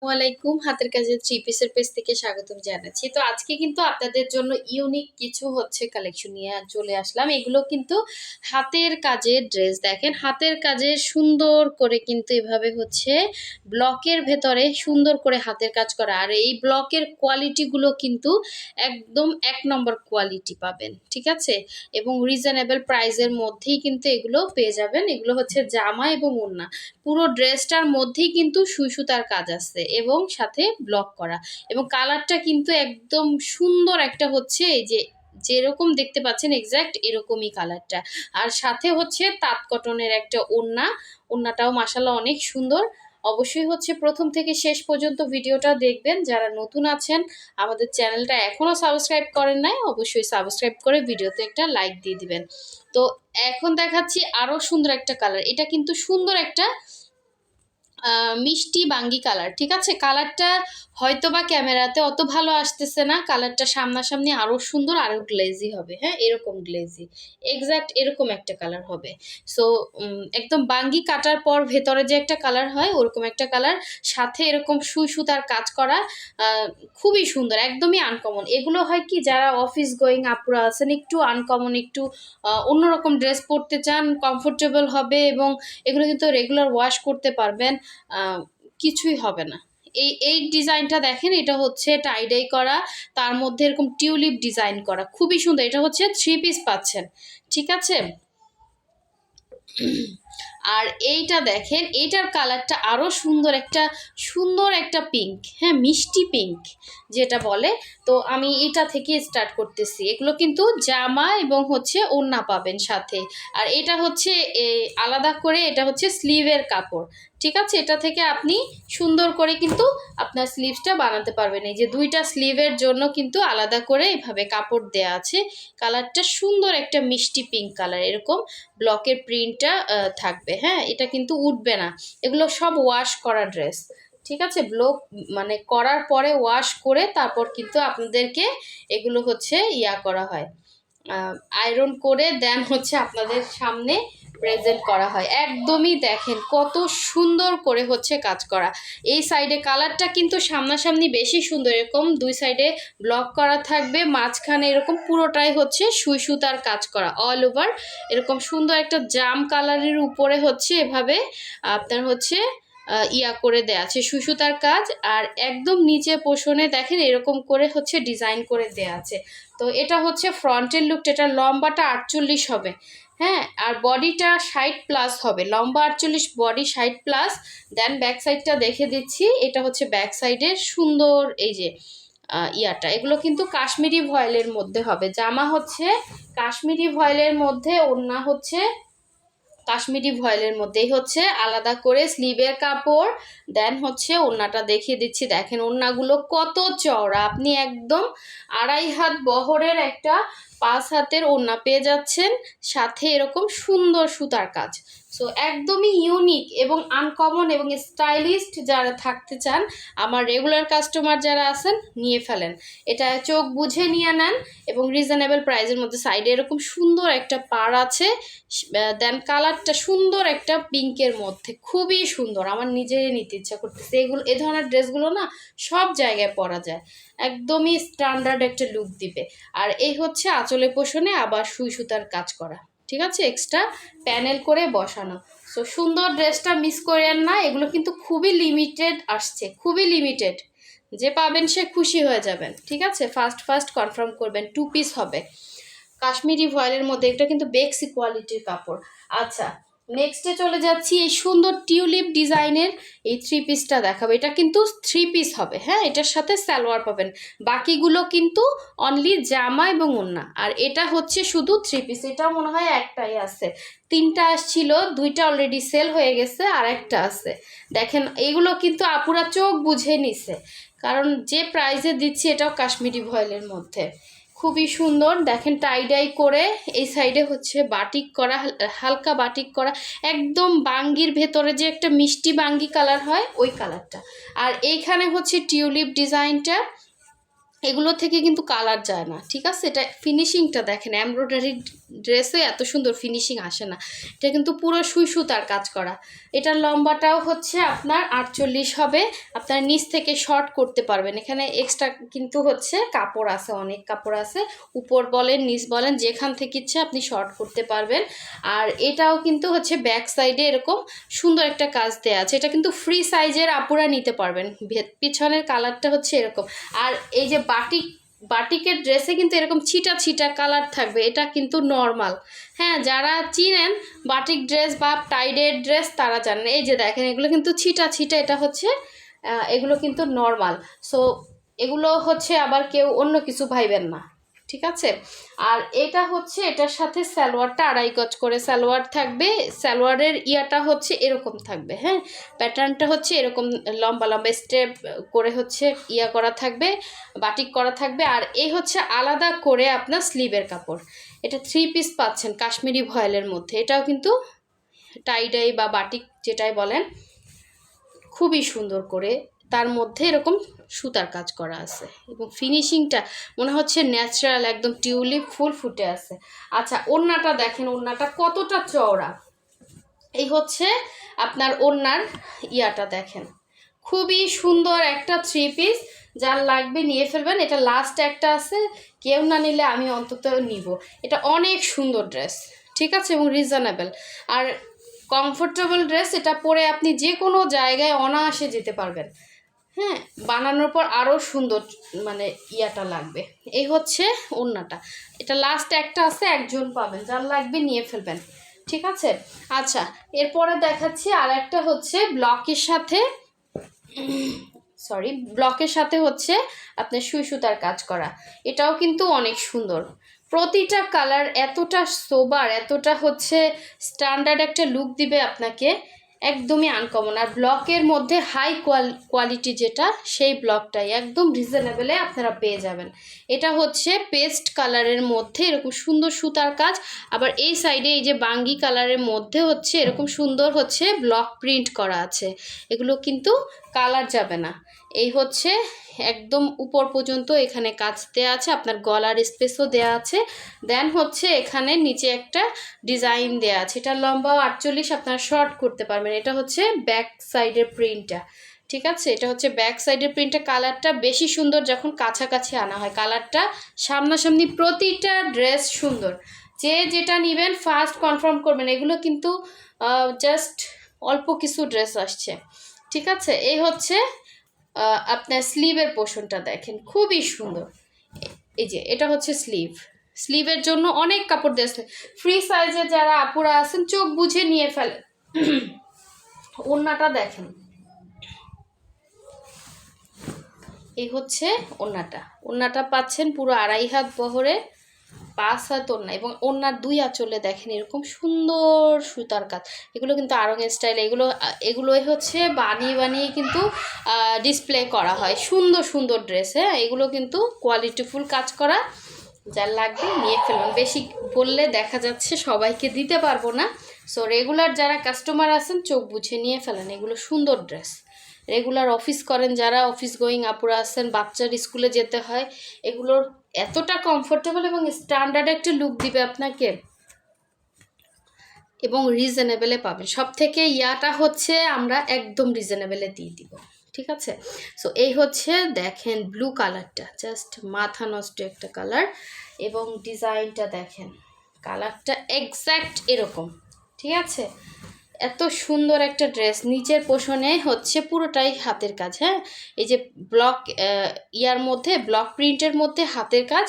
ওয়ালাইকুম হাতের কাজের থ্রি পিসের পেজ থেকে স্বাগতম জানাচ্ছি। তো আজকে কিন্তু আপনাদের জন্য ইউনিক কিছু কালেকশন নিয়ে চলে আসলাম। এগুলো কিন্তু হাতের কাজের ড্রেস। দেখেন হাতের কাজে সুন্দর করে কিন্তু এভাবে ব্লকের ভেতরে সুন্দর করে হাতের কাজ করা, আর এই ব্লকের কোয়ালিটিগুলো কিন্তু একদম এক নম্বর কোয়ালিটি পাবেন, ঠিক আছে, এবং রিজনেবল প্রাইসের মধ্যেই কিন্তু এগুলো পেয়ে যাবেন। এগুলো জামা এবং ওড়না, পুরো ড্রেসটার মধ্যেই কিন্তু সুই সুতার কাজ আছে এবং সাথে ব্লক করা, এবং কালারটা কিন্তু একদম সুন্দর একটা এই যে যেরকম দেখতে পাচ্ছেন এক্স্যাক্ট এরকমই কালারটা। আর সাথে তাঁত কটনের একটা ওড়নাটাও মাশাআল্লাহ অনেক সুন্দর। অবশ্যই প্রথম থেকে শেষ পর্যন্ত ভিডিওটা দেখবেন। যারা নতুন আছেন, আমাদের চ্যানেলটা এখনো সাবস্ক্রাইব করেন নাই, অবশ্যই সাবস্ক্রাইব করে ভিডিওতে একটা লাইক দিয়ে দিবেন। তো এখন দেখাচ্ছি আরো সুন্দর একটা কালার। এটা কিন্তু সুন্দর একটা মিষ্টি বাঙ্গি কালার, ঠিক আছে। কালারটা হয়তো বা ক্যামেরাতে অত ভালো আসতেছে না, কালারটা সামনাসামনি আরো সুন্দর, আরো গ্লেজি হবে। হ্যাঁ, এরকম গ্লেজি এক্স্যাক্ট এরকম একটা কালার হবে। সো একদম বাঙ্গি কাটার পর ভেতরে যে একটা কালার হয় ওরকম একটা কালার, সাথে এরকম সুই সুতার কাজ করা, খুবই সুন্দর, একদমই আনকমন। এগুলো হয় কি, যারা অফিস গোয়িং আপুরা আছেন, একটু আনকমন, একটু অন্যরকম ড্রেস পরতে চান, কমফোর্টেবল হবে, এবং এগুলো কিন্তু রেগুলার ওয়াশ করতে পারবেন, কিছুই হবে না। এই ডিজাইনটা দেখেন, এটা টাইডাই করা, তার মধ্যে এরকম টিউলিপ ডিজাইন করা, খুবই সুন্দর। এটা থ্রি পিস পাচ্ছেন, ঠিক আছে। আর এইটা দেখেন, এইটার কালারটা আরো সুন্দর একটা পিঙ্ক, হ্যাঁ, মিষ্টি পিঙ্ক যেটা বলে। তো আমি এটা থেকে স্টার্ট করতেছি। এগুলো কিন্তু জামা এবং ওড়না পাবেন সাথে। আর এটা আলাদা করে, এটা স্লিভের কাপড়, ঠিক আছে। এটা থেকে আপনি সুন্দর করে কিন্তু আপনার স্লিভসটা বানাতে পারবেন। এই যে দুইটা স্লিভের জন্য কিন্তু আলাদা করে এইভাবে কাপড় দেয়া আছে। কালারটা সুন্দর একটা মিষ্টি পিঙ্ক কালার, এরকম ব্লকের প্রিন্টটা থাকবে। হ্যাঁ, এটা কিন্তু উঠবে না। এগুলো সব ওয়াশ করা ড্রেস, ঠিক আছে। ব্লক মানে করার পরে ওয়াশ করে তারপর কিন্তু আপনাদেরকে এগুলো ইয়া করা হয়, আয়রন করে দেন আপনাদের সামনে প্রেজেন্ট করা হয়। একদমই দেখেন কত সুন্দর করে কাজ করা। এই সাইডে কালারটা কিন্তু সামনাসামনি বেশি সুন্দর, এরকম দুই সাইডে ব্লক করা থাকবে, মাঝখানে এরকম পুরোটাই সুই সুতার কাজ করা অল ওভার। এরকম সুন্দর একটা জাম কালারের উপরে এভাবে আপনার ইয়া করে দেয়া আছে সুই সুতার কাজ। আর একদম নিচে পোষণে দেখেন এরকম করে ডিজাইন করে দেয়া আছে। তো এটা ফ্রন্টের লুকটা, এটা লম্বাটা 48 হবে, হ্যাঁ, আর বডিটা 60+ হবে। লম্বা 48, বডি 60+। দেন ব্যাক সাইডটা দেখে দিচ্ছি। এটা ব্যাক সাইডের সুন্দর এই যে ইয়াটা। এগুলো কিন্তু কাশ্মীরি ভয়েলের মধ্যে হবে। জামা কাশ্মীরি ভয়েলের মধ্যে, ওড়না কাশ্মীরি ভয়েলের মধ্যেই আলাদা করে স্লিভের কাপড়। দেন ওড়নাটা দেখিয়ে দিচ্ছি। দেখেন ওড়নাগুলো কত চওড়া, আপনি একদম 2.5 হাত বহরের একটা 5 হাতের ওড়না পেয়ে যাচ্ছেন, সাথে এরকম সুন্দর সুতার কাজ। সো একদমই ইউনিক এবং আনকমন এবং স্টাইলিস্ট যারা থাকতে চান, আমার রেগুলার কাস্টমার যারা আছেন, নিয়ে ফেলেন। এটা চোখ বুঝে নিয়ে নেন এবং রিজনেবল প্রাইসের মধ্যে। সাইডে এরকম সুন্দর একটা পাড় আছে, দেন কালারটা সুন্দর একটা পিঙ্কের মধ্যে, খুবই সুন্দর। আমার নিজেরই নিতে ইচ্ছা করতেছে। এ ধরনের ড্রেসগুলো না সব জায়গায় পরা যায়, একদমই স্ট্যান্ডার্ড একটা লুক দিবে। আর এই আঁচলে পোষণে আবার সুই সুতার কাজ করা, ঠিক আছে, এক্সট্রা প্যানেল করে বসানো। সো সুন্দর ড্রেসটা মিস করেন না। এগুলো কিন্তু খুবই লিমিটেড আসছে, খুবই লিমিটেড। যে পাবেন সে খুশি হয়ে যাবেন, ঠিক আছে। ফার্স্ট কনফার্ম করবেন। 2 পিস হবে, কাশ্মীরি ভয়েলের মধ্যে। এটা কিন্তু বেক্সি কোয়ালিটির কাপড়। আচ্ছা, নেক্সটে চলে যাচ্ছি। এই সুন্দর টিউলিপ ডিজাইনের এই 3 পিসটা দেখাবো। এটা কিন্তু 3 পিস হবে, হ্যাঁ, এটার সাথে সালোয়ার পাবেন। বাকিগুলো কিন্তু অনলি জামা এবং ওড়না। আর এটা শুধু 3 পিস। এটাও মনে হয় একটাই আছে, 3টা আসছিল, 2টা অলরেডি সেল হয়ে গেছে, আর একটা আছে। দেখেন এগুলো কিন্তু আপুরা চোখ বুঝে নিছে, কারণ যে প্রাইসে দিচ্ছি এটাও কাশ্মীরি ভয়েলের মধ্যে, খুবই সুন্দর। দেখেন টাইডাই করে এই সাইডে বাটিক করা, হালকা বাটিক করা, একদম বাঙ্গির ভেতরে যে একটা মিষ্টি বাঙ্গি কালার হয় ওই কালারটা। আর এইখানে টিউলিপ ডিজাইনটা, এগুলো থেকে কিন্তু কালার যায় না, ঠিক আছে। এটা ফিনিশিংটা দেখেন, এমব্রয়ডারি ড্রেসে এত সুন্দর ফিনিশিং আসে না। এটা কিন্তু পুরো সুই সুতার কাজ করা। এটার লম্বাটাও হচ্ছে আপনার 48 হবে। আপনার নিচ থেকে শর্ট করতে পারবেন, এখানে এক্সট্রা কিন্তু হচ্ছে কাপড় আছে, অনেক কাপড় আছে, উপর বলেন নিচ বলেন যেখান থেকে ইচ্ছে আপনি শর্ট করতে পারবেন। আর এটাও কিন্তু হচ্ছে ব্যাক সাইডে এরকম সুন্দর একটা কাজ দেওয়া আছে। এটা কিন্তু ফ্রি সাইজের আপুরা নিতে পারবেন। পিছনের কালারটা হচ্ছে এরকম। আর এই যে বাটিকের ড্রেসে কিন্তু এরকম ছিটা ছিটা কালার থাকবে, এটা কিন্তু নর্মাল। হ্যাঁ, যারা চিনেন বাটিক ড্রেস বা টাইডের ড্রেস তারা জানেন। এই যে দেখেন এগুলো কিন্তু ছিটা ছিটা, এটা হচ্ছে এগুলো কিন্তু নর্মাল। সো এগুলো হচ্ছে আবার কেউ অন্য কিছু ভাইবেন না, ঠিক আছে। আর এটা হচ্ছে এটার সাথে সালোয়ারটা 2.5 গজ করে সালোয়ার থাকবে। সালোয়ারের ইয়াটা হচ্ছে এরকম থাকবে, হ্যাঁ, প্যাটার্নটা হচ্ছে এরকম লম্বা লম্বা স্টেপ করে হচ্ছে ইয়া করা থাকবে, বাটিক করা থাকবে। আর এই হচ্ছে আলাদা করে আপনার স্লিভের কাপড়। এটা 3 পিস পাচ্ছেন কাশ্মীরি ভয়েলের মধ্যে। এটাও কিন্তু টাইডাই বা বাটিক যেটাই বলেন, খুবই সুন্দর করে তার মধ্যে এরকম সুতার কাজ করা আছে এবং ফিনিশিংটা মনে হচ্ছে ন্যাচারাল, একদম টিউলিপ ফুল ফুটে আছে। আচ্ছা, ওড়নাটা দেখেন, ওড়নাটা কতটা চওড়া। এই হচ্ছে আপনার ওড়নার ইয়াটা দেখেন, খুবই সুন্দর একটা 3 পিস। যার লাগবে নিয়ে ফেলবেন। এটা লাস্ট একটা আছে, কেউ না নিলে আমি অন্তত নিব। এটা অনেক সুন্দর ড্রেস, ঠিক আছে, এবং রিজনেবল আর কমফোর্টেবল ড্রেস। এটা পরে আপনি যে কোনো জায়গায় অনায়াসে যেতে পারবেন। হ্যাঁ, বানানোর পর আরও সুন্দর মানে ইয়াটা লাগবে। এই হচ্ছে ওড়নাটা। এটা লাস্ট একটা আছে, একজন পাবেন, যার লাগবে নিয়ে ফেলবেন, ঠিক আছে। আচ্ছা, এরপরে দেখাচ্ছি আর একটা হচ্ছে ব্লকের সাথে হচ্ছে আপনার সুই সুতার কাজ করা। এটাও কিন্তু অনেক সুন্দর। প্রতিটা কালার এতটা সোবার, এতটা হচ্ছে স্ট্যান্ডার্ড একটা লুক দিবে আপনাকে, একদমই আনকমন। আর ব্লকের মধ্যে হাই কোয়ালিটি যেটা, সেই ব্লকটাই একদম রিজনেবলে আপনারা পেয়ে যাবেন। এটা হচ্ছে পেস্ট কালারের মধ্যে এরকম সুন্দর সুতার কাজ। আবার এই সাইডে এই যে বাঙ্গি কালারের মধ্যে হচ্ছে এরকম সুন্দর হচ্ছে ব্লক প্রিন্ট করা আছে। এগুলো কিন্তু কালার যাবে না। এই হচ্ছে একদম উপর পর্যন্ত এখানে কাজ দেওয়া আছে, আপনার গলার স্পেসও দেওয়া আছে। দেন হচ্ছে এখানে নিচে একটা ডিজাইন দেওয়া আছে। এটা লম্বা 48, আপনারা শর্ট করতে পারবেন। এটা হচ্ছে ব্যাক সাইডের প্রিন্টটা, ঠিক আছে। এটা হচ্ছে ব্যাক সাইডের প্রিন্টটা। কালারটা বেশি সুন্দর যখন কাছাকাছি আনা হয়, কালারটা সামনাসামনি প্রতিটা ড্রেস সুন্দর। যে যেটা নেবেন ফার্স্ট কনফার্ম করবেন। এগুলো কিন্তু জাস্ট অল্প কিছু ড্রেস আসছে, ঠিক আছে। এই হচ্ছে আপনার স্লিভের পোর্শনটা দেখেন, খুবই সুন্দর। এই যে এটা হচ্ছে স্লিভের জন্য অনেক কাপড় দিয়েছে। ফ্রি সাইজে যারা আপুরা আছেন চোখ বুঝে নিয়ে ফেলেন। ওড়নাটা দেখেন, এই হচ্ছে ওড়নাটা পাচ্ছেন পুরো 2.5 হাত বহরে, 5 হাত ওড়না, এবং ওড়নার 2 আঁচলে দেখেন এরকম সুন্দর সুতার কাজ। এগুলো কিন্তু আড়ঙের স্টাইল। এগুলোই হচ্ছে বানিয়ে কিন্তু ডিসপ্লে করা হয়। সুন্দর সুন্দর ড্রেস, হ্যাঁ, এগুলো কিন্তু কোয়ালিটিফুল কাজ করা। যার লাগবে নিয়ে ফেলুন। বেশি বললে দেখা যাচ্ছে সবাইকে দিতে পারবো না। সো রেগুলার যারা কাস্টমার আছেন চোখ বুঝে নিয়ে ফেলেন। এগুলো সুন্দর ড্রেস। রেগুলার অফিস করেন যারা, অফিস গোয়িং আপুরা আছেন, বাচ্চার স্কুলে যেতে হয়, এগুলোর এতটা কমফোর্টেবল এবং স্ট্যান্ডার্ড একটা লুক দিবে আপনাকে, এবং রিজনেবলে পাবেন। সব থেকে ইয়াটা হচ্ছে আমরা একদম রিজনেবলে দিয়ে দিব, ঠিক আছে। সো এই হচ্ছে দেখেন ব্লু কালারটা, জাস্ট মাথা নষ্ট একটা কালার, এবং ডিজাইনটা দেখেন, কালারটা এক্স্যাক্ট এরকম, ঠিক আছে। এত সুন্দর একটা ড্রেস। নিচের পোর্শনে হচ্ছে পুরোটাই হাতের কাজ, হ্যাঁ, এই যে ব্লক ইয়ার মধ্যে ব্লক প্রিন্টের মধ্যে হাতের কাজ।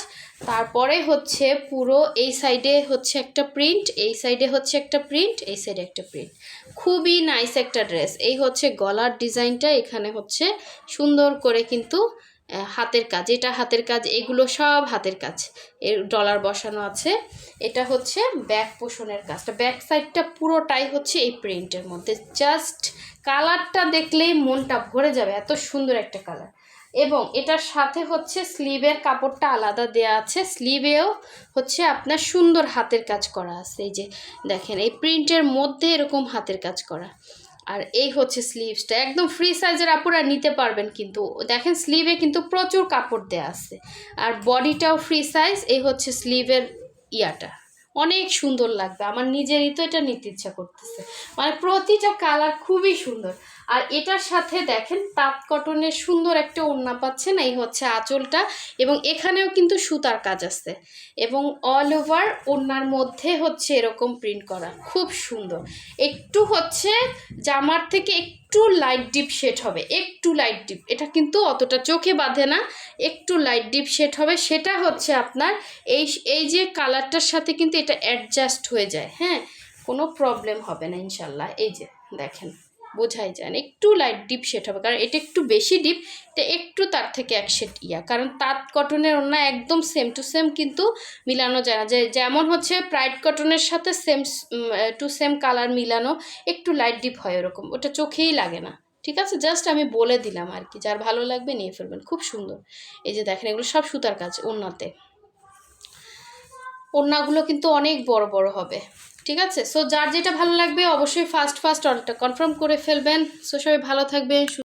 তারপরে হচ্ছে পুরো এই সাইডে হচ্ছে একটা প্রিন্ট, এই সাইডে হচ্ছে একটা প্রিন্ট, এই সাইডে একটা প্রিন্ট। খুবই নাইস একটা ড্রেস। এই হচ্ছে গলার ডিজাইনটা, এখানে হচ্ছে সুন্দর করে কিন্তু হাতের কাজ, এটা হাতের কাজ, এগুলো সব হাতের কাজ, এর ডলার বসানো আছে। এটা হচ্ছে ব্যাক পোর্শনের কাজটা, ব্যাক সাইডটা পুরোটাই হচ্ছে এই প্রিন্টের মধ্যে। জাস্ট কালারটা দেখলেই মনটা ভরে যাবে, এত সুন্দর একটা কালার। এবং এটার সাথে হচ্ছে স্লিভের কাপড়টা আলাদা দেয়া আছে। স্লিভেও হচ্ছে আপনার সুন্দর হাতের কাজ করা আছে। এই যে দেখেন এই প্রিন্টের মধ্যে এরকম হাতের কাজ করা। আর এই হচ্ছে স্লিভসটা, একদম ফ্রি সাইজের আপুরা নিতে পারবেন। কিন্তু দেখেন স্লিভে কিন্তু প্রচুর কাপড় দেয়া আছে, আর বডিটাও ফ্রি সাইজ। এই হচ্ছে স্লিভের ইয়াটা, অনেক সুন্দর লাগবে, আমার নিজেরই তো এটা নিতে ইচ্ছা করতেছে। মানে প্রতিটা কালার খুবই সুন্দর। আর এটার সাথে দেখেন তাঁত কটনের সুন্দর একটা ওড়না পাচ্ছেন, এই হচ্ছে আঁচলটা, এবং এখানেও কিন্তু সুতার কাজ আছে, এবং অল ওভার ওড়নার মধ্যে হচ্ছে এরকম প্রিন্ট করা, খুব সুন্দর। একটু হচ্ছে জামার থেকে একটু লাইট ডিপ শেড হবে, একটু লাইট ডিপ, এটা কিন্তু অতটা চোখে বাঁধে না, একটু লাইট ডিপ শেড হবে। সেটা হচ্ছে আপনার এই এই যে কালারটার সাথে কিন্তু এটা অ্যাডজাস্ট হয়ে যায়, হ্যাঁ, কোনো প্রবলেম হবে না ইনশাল্লাহ। এই যে দেখেন, বোঝাই যায় না, একটু লাইট ডিপ শেড হবে, কারণ এটা একটু বেশি ডিপ, এটা একটু তার থেকে এক শেড কারণ তাঁত কটনের ওড়না একদম সেম টু সেম কিন্তু মিলানো যায় না, যে যেমন হচ্ছে প্রাইড কটনের সাথে সেম টু সেম কালার মিলানো, একটু লাইট ডিপ হয় ওরকম, ওটা চোখেই লাগে না। ঠিক আছে, জাস্ট আমি বলে দিলাম আর কি, যার ভালো লাগবে নিয়ে ফেলবেন, খুব সুন্দর। এই যে দেখেন এগুলো সব সুতার কাজ ওড়নাতে, ওড়নাগুলো কিন্তু অনেক বড় বড় হবে। ঠিক আছে, সো যার যেটা ভালো লাগবে অবশ্যই ফার্স্ট অর্ডারটা কনফার্ম করে ফেলবেন। সো সবাই ভালো থাকবেন।